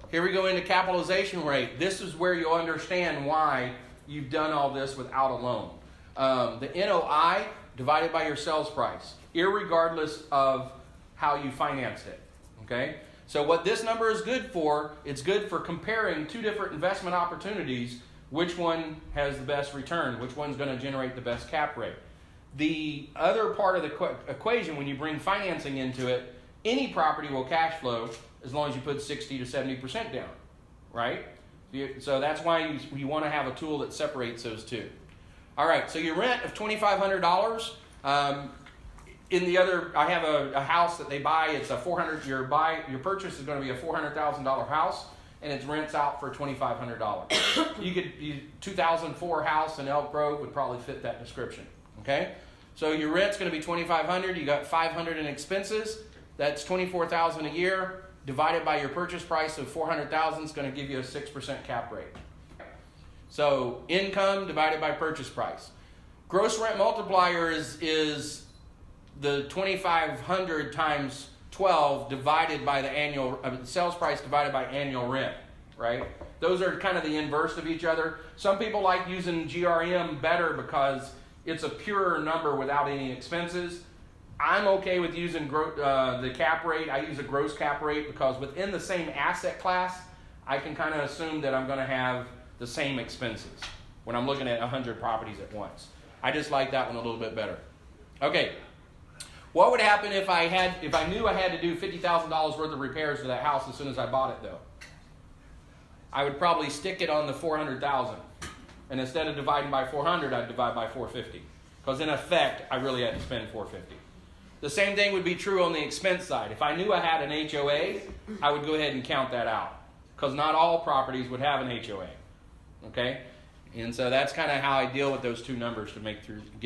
here we go into capitalization rate. This is where you'll understand why you've done all this without a loan. The NOI divided by your sales price, irregardless of how you financed it. Okay? So what this number is good for, it's good for comparing two different investment opportunities. Which one has the best return? Which one's going to generate the best cap rate? The other part of the equation, when you bring financing into it, any property will cash flow as long as you put 60 to 70% down, right? So that's why you want to have a tool that separates those two. All right, so your rent of $2,500. In the other, I have a house that they buy. It's a your purchase is going to be a $400,000 house, and it rents out for $2,500. You could 2004 house in Elk Grove would probably fit that description. Okay, so your rent's going to be $2,500. You got $500 in expenses. That's $24,000 a year divided by your purchase price of $400,000 is going to give you a 6% cap rate. So income divided by purchase price. Gross rent multiplier is the 2,500 times 12 divided by the annual sales price divided by annual rent, right? Those are kind of the inverse of each other. Some people like using GRM better because it's a purer number without any expenses. I'm okay with using the cap rate. I use a gross cap rate because within the same asset class, I can kind of assume that I'm going to have the same expenses when I'm looking at 100 properties at once. I just like that one a little bit better. Okay. What would happen if I knew I had to do $50,000 worth of repairs to that house as soon as I bought it, though? I would probably stick it on the $400,000, and instead of dividing by 400, I'd divide by 450, because in effect, I really had to spend 450. The same thing would be true on the expense side. If I knew I had an HOA, I would go ahead and count that out, because not all properties would have an HOA. Okay, and so that's kind of how I deal with those two numbers to make through.